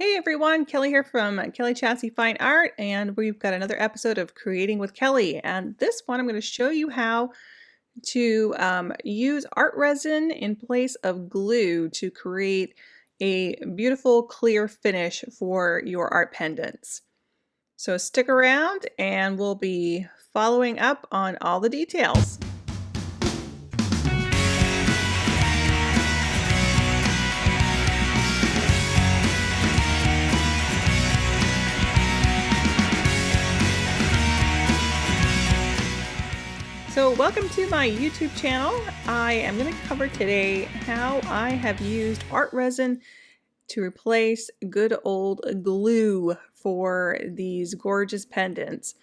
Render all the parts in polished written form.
Hey everyone, Kelly here from Kelly Chassis Fine Art, and we've got another episode of Creating with Kelly. And this one, I'm going to show you how to use art resin in place of glue to create a beautiful clear finish for your art pendants. So stick around and we'll be following up on all the details. So welcome to my YouTube channel. I am going to cover today how I have used art resin to replace good old glue for these gorgeous pendants.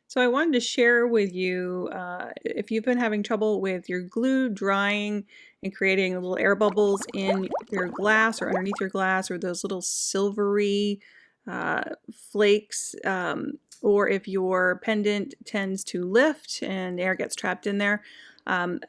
So I wanted to share with you if you've been having trouble with your glue drying and creating little air bubbles in your glass or underneath your glass, or those little silvery flakes, or if your pendant tends to lift and air gets trapped in there.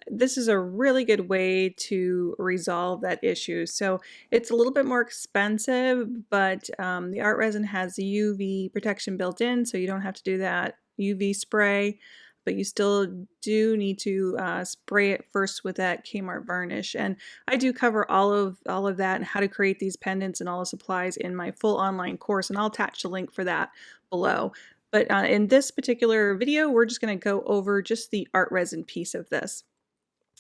This is a really good way to resolve that issue. So it's a little bit more expensive, but the art resin has UV protection built in, so you don't have to do that UV spray, but you still do need to spray it first with that Kmart varnish. And I do cover all of that and how to create these pendants and all the supplies in my full online course, and I'll attach the link for that below. But in this particular video, we're just going to go over just the art resin piece of this.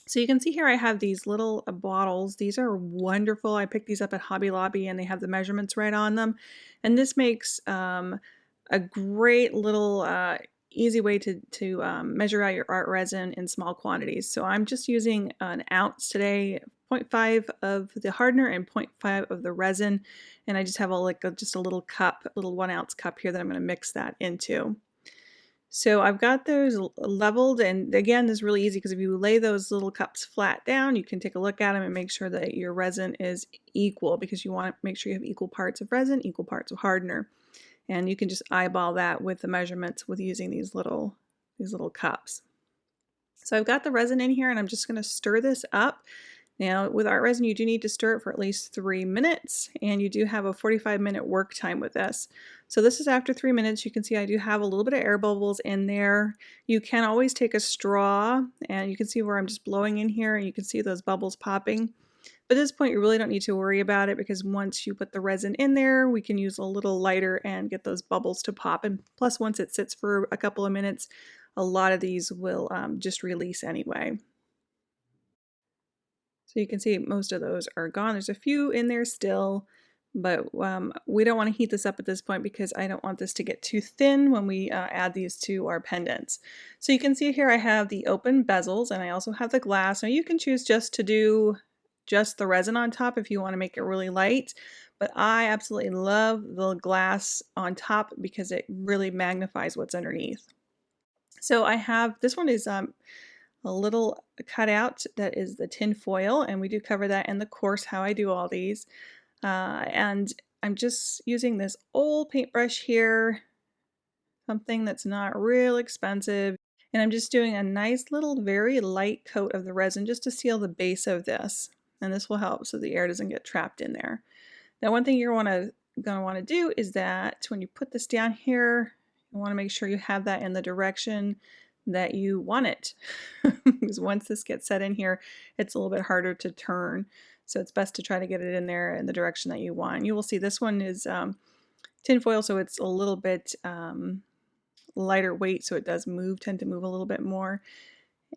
So you can see here I have these little bottles. These are wonderful. I picked these up at Hobby Lobby and they have the measurements right on them. And this makes a great little easy way to measure out your art resin in small quantities. So I'm just using an ounce today, 0.5 of the hardener and 0.5 of the resin. And I just have just a little cup, a little 1 ounce cup here that I'm going to mix that into. So I've got those leveled, and again, this is really easy because if you lay those little cups flat down, you can take a look at them and make sure that your resin is equal, because you want to make sure you have equal parts of resin, equal parts of hardener. And you can just eyeball that with the measurements with using these little cups. So I've got the resin in here and I'm just going to stir this up. Now with art resin, you do need to stir it for at least 3 minutes, and you do have a 45-minute work time with this. So this is after 3 minutes. You can see I do have a little bit of air bubbles in there. You can always take a straw, and you can see where I'm just blowing in here, and you can see those bubbles popping. But at this point, you really don't need to worry about it, because once you put the resin in there, we can use a little lighter and get those bubbles to pop. And plus, once it sits for a couple of minutes, a lot of these will just release anyway. So you can see most of those are gone. There's a few in there still, but we don't want to heat this up at this point because I don't want this to get too thin when we add these to our pendants. So you can see here I have the open bezels, and I also have the glass. Now you can choose just to do just the resin on top if you want to make it really light, but I absolutely love the glass on top because it really magnifies what's underneath. So I have, this one is a little cutout that is the tin foil, and we do cover that in the course how I do all these. And I'm just using this old paintbrush here, something that's not real expensive, and I'm just doing a nice little very light coat of the resin just to seal the base of this, and this will help so the air doesn't get trapped in there. Now one thing you're gonna want to do is that when you put this down here, you want to make sure you have that in the direction that you want it, because once this gets set in here, it's a little bit harder to turn. So it's best to try to get it in there in the direction that you want. You will see this one is tin foil, so it's a little bit lighter weight, so it does tend to move a little bit more.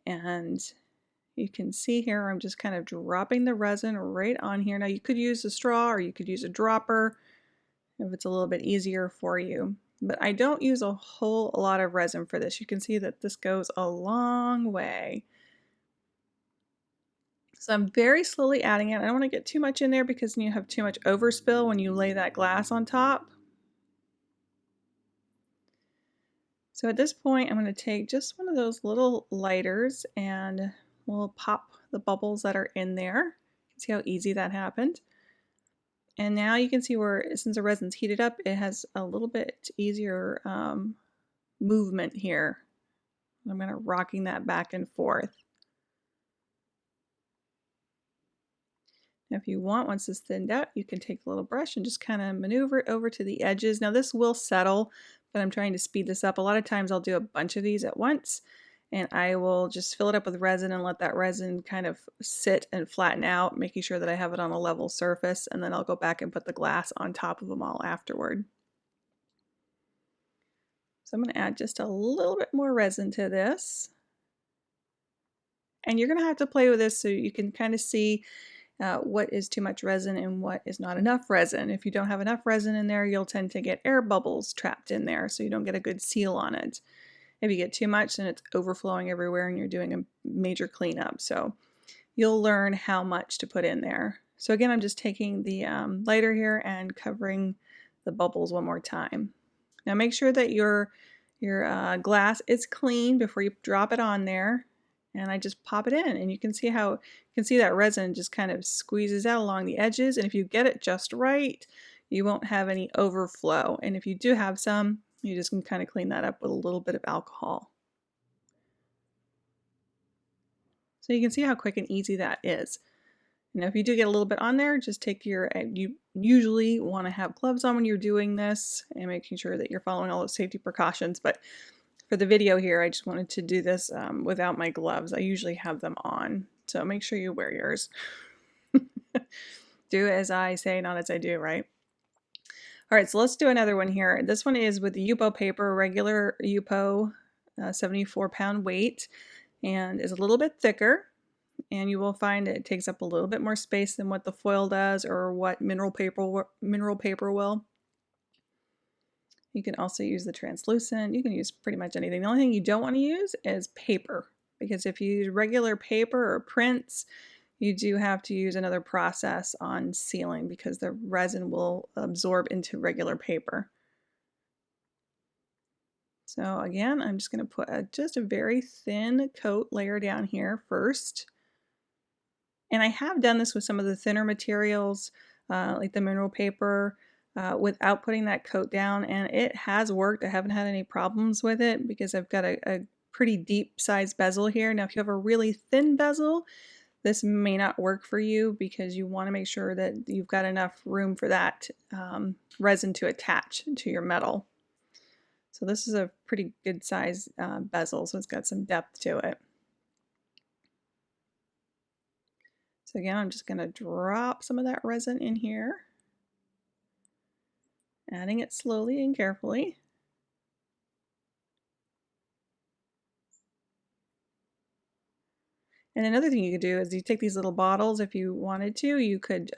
And you can see here I'm just kind of dropping the resin right on here. Now you could use a straw or you could use a dropper if it's a little bit easier for you. But I don't use a whole lot of resin for this. You can see that this goes a long way. So I'm very slowly adding it. I don't want to get too much in there because then you have too much overspill when you lay that glass on top. So at this point, I'm going to take just one of those little lighters and we'll pop the bubbles that are in there. See how easy that happened. And now you can see where, since the resin's heated up, it has a little bit easier movement here. I'm going to rocking that back and forth. Now, if you want, once it's thinned out, you can take a little brush and just kind of maneuver it over to the edges. Now this will settle, but I'm trying to speed this up. A lot of times I'll do a bunch of these at once, and I will just fill it up with resin and let that resin kind of sit and flatten out, making sure that I have it on a level surface, and then I'll go back and put the glass on top of them all afterward. So I'm going to add just a little bit more resin to this. And you're going to have to play with this so you can kind of see what is too much resin and what is not enough resin. If you don't have enough resin in there, you'll tend to get air bubbles trapped in there, so you don't get a good seal on it. If you get too much, then it's overflowing everywhere and you're doing a major cleanup. So you'll learn how much to put in there. So again, I'm just taking the lighter here and covering the bubbles one more time. Now make sure that your glass is clean before you drop it on there. And I just pop it in, and you can see that resin just kind of squeezes out along the edges. And if you get it just right, you won't have any overflow. And if you do have some, you just can kind of clean that up with a little bit of alcohol. So you can see how quick and easy that is. Now, if you do get a little bit on there, just take you usually want to have gloves on when you're doing this and making sure that you're following all those safety precautions. But for the video here, I just wanted to do this without my gloves. I usually have them on, so make sure you wear yours. Do as I say, not as I do, right? All right, so let's do another one here. This one is with the Yupo paper, regular Yupo, 74-pound weight, and is a little bit thicker. And you will find it takes up a little bit more space than what the foil does or what mineral paper will. You can also use the translucent. You can use pretty much anything. The only thing you don't want to use is paper, because if you use regular paper or prints, you do have to use another process on sealing because the resin will absorb into regular paper. So again, I'm just going to put just a very thin coat layer down here first. And I have done this with some of the thinner materials, like the mineral paper, without putting that coat down, and it has worked. I haven't had any problems with it because I've got a pretty deep size bezel here. Now, if you have a really thin bezel, this may not work for you because you want to make sure that you've got enough room for that resin to attach to your metal. So this is a pretty good size bezel, so it's got some depth to it. So again, I'm just going to drop some of that resin in here, adding it slowly and carefully. And another thing you could do is you take these little bottles. If you wanted to, you could,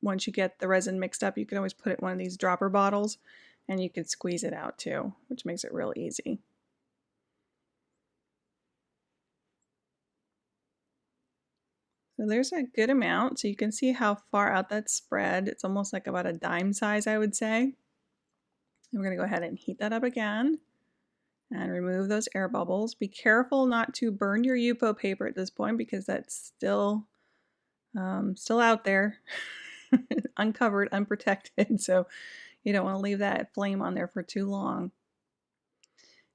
once you get the resin mixed up, you could always put it in one of these dropper bottles and you could squeeze it out too, which makes it real easy. So there's a good amount, so you can see how far out that's spread. It's almost like about a dime size, I would say. And we're going to go ahead and heat that up again and remove those air bubbles. Be careful not to burn your Yupo paper at this point because that's still out there, uncovered, unprotected, so you don't want to leave that flame on there for too long.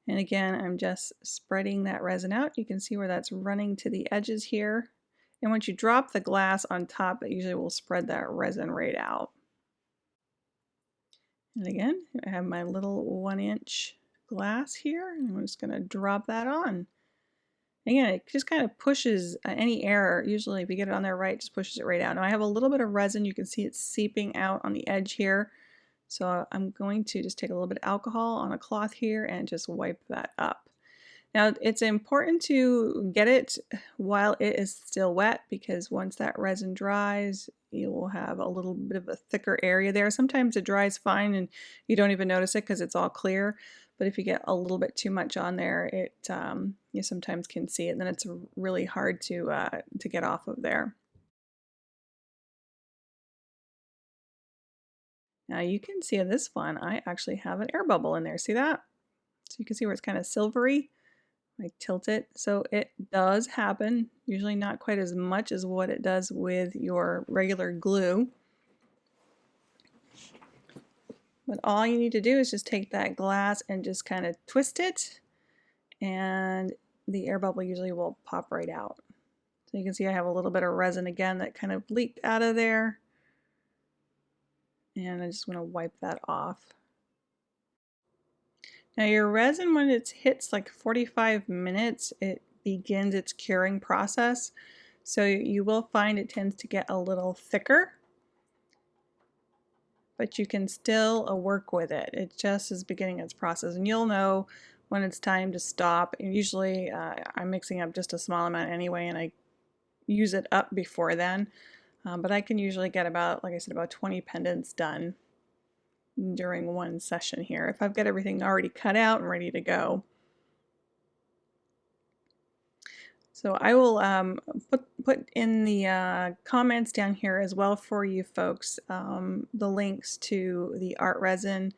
And again, I'm just spreading that resin out. You can see where that's running to the edges here. And once you drop the glass on top, that usually will spread that resin right out. And again, I have my little 1-inch glass here, and I'm just going to drop that on. Again, it just kind of pushes any air. Usually if you get it on there right, it just pushes it right out. Now I have a little bit of resin. You can see it seeping out on the edge here. So I'm going to just take a little bit of alcohol on a cloth here and just wipe that up. Now it's important to get it while it is still wet, because once that resin dries, you will have a little bit of a thicker area there. Sometimes it dries fine and you don't even notice it because it's all clear. But if you get a little bit too much on there, it you sometimes can see it, and then it's really hard to get off of there. Now you can see in this one, I actually have an air bubble in there. See that? So you can see where it's kind of silvery. I tilt it. So it does happen, usually not quite as much as what it does with your regular glue. But all you need to do is just take that glass and just kind of twist it, and the air bubble usually will pop right out. So you can see I have a little bit of resin again that kind of leaked out of there. And I just want to wipe that off. Now your resin, when it hits like 45 minutes, it begins its curing process. So you will find it tends to get a little thicker, but you can still work with it. It just is beginning its process, and you'll know when it's time to stop. And usually I'm mixing up just a small amount anyway, and I use it up before then. But I can usually get about, like I said, about 20 pendants done during one session here if I've got everything already cut out and ready to go. So I will put in the comments down here as well for you folks the links to the art resin.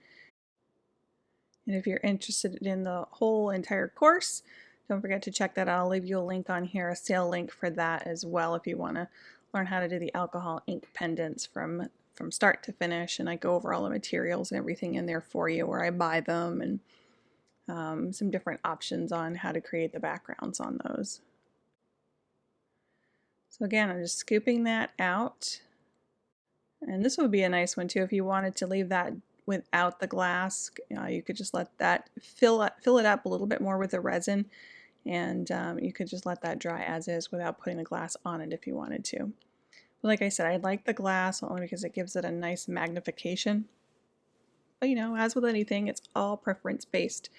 And if you're interested in the whole entire course, don't forget to check that out. I'll leave you a link on here, a sale link for that as well if you want to learn how to do the alcohol ink pendants from start to finish. And I go over all the materials and everything in there for you, where I buy them, and some different options on how to create the backgrounds on those. So again, I'm just scooping that out. And this would be a nice one too if you wanted to leave that without the glass. You could just let that fill it up a little bit more with the resin, and you could just let that dry as is without putting the glass on it if you wanted to. But like I said, I like the glass only because it gives it a nice magnification. But as with anything, it's all preference based.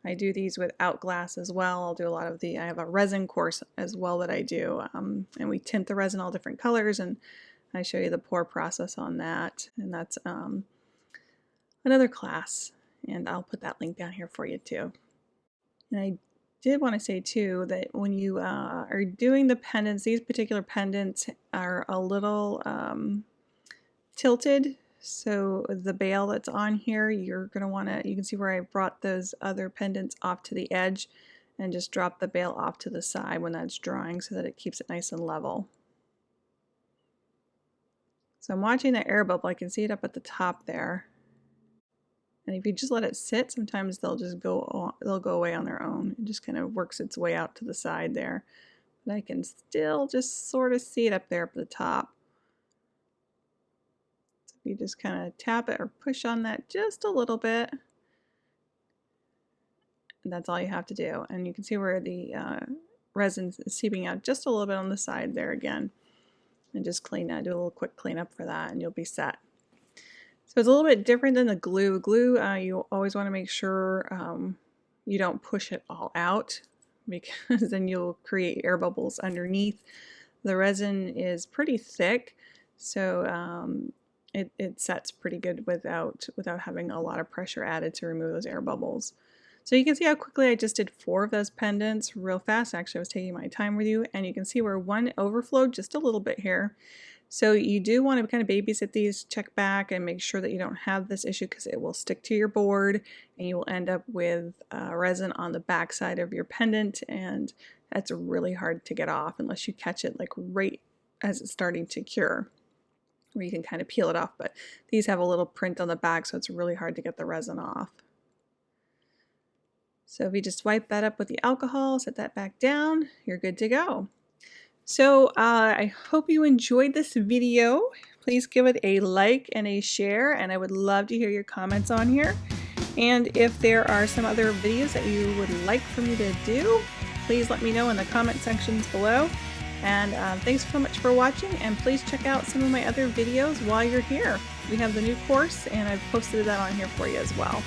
I do these without glass as well. I'll do a lot of I have a resin course as well that I do, and we tint the resin all different colors, and I show you the pour process on that, and that's another class, and I'll put that link down here for you too. And I did want to say too that when you are doing the pendants, these particular pendants are a little tilted. So the bail that's on here, you're going to want to, you can see where I brought those other pendants off to the edge and just drop the bail off to the side when that's drying so that it keeps it nice and level. So I'm watching the air bubble. I can see it up at the top there. And if you just let it sit, sometimes they'll go away on their own. It just kind of works its way out to the side there. But I can still just sort of see it up there at the top. So if you just kind of tap it or push on that just a little bit, and that's all you have to do. And you can see where the resin is seeping out just a little bit on the side there again. And just do a little quick cleanup for that, and you'll be set. So it's a little bit different than the glue. Glue, you always want to make sure you don't push it all out, because then you'll create air bubbles underneath. The resin is pretty thick, so it sets pretty good without having a lot of pressure added to remove those air bubbles. So you can see how quickly I just did 4 of those pendants real fast. Actually, I was taking my time with you, and you can see where one overflowed just a little bit here. So you do want to kind of babysit these, check back, and make sure that you don't have this issue, because it will stick to your board and you will end up with resin on the back side of your pendant, and that's really hard to get off unless you catch it like right as it's starting to cure, where you can kind of peel it off. But these have a little print on the back, so it's really hard to get the resin off. So if you just wipe that up with the alcohol, set that back down, you're good to go. So I hope you enjoyed this video. Please give it a like and a share, and I would love to hear your comments on here. And if there are some other videos that you would like for me to do, please let me know in the comment sections below. And thanks so much for watching, and please check out some of my other videos while you're here. We have the new course, and I've posted that on here for you as well.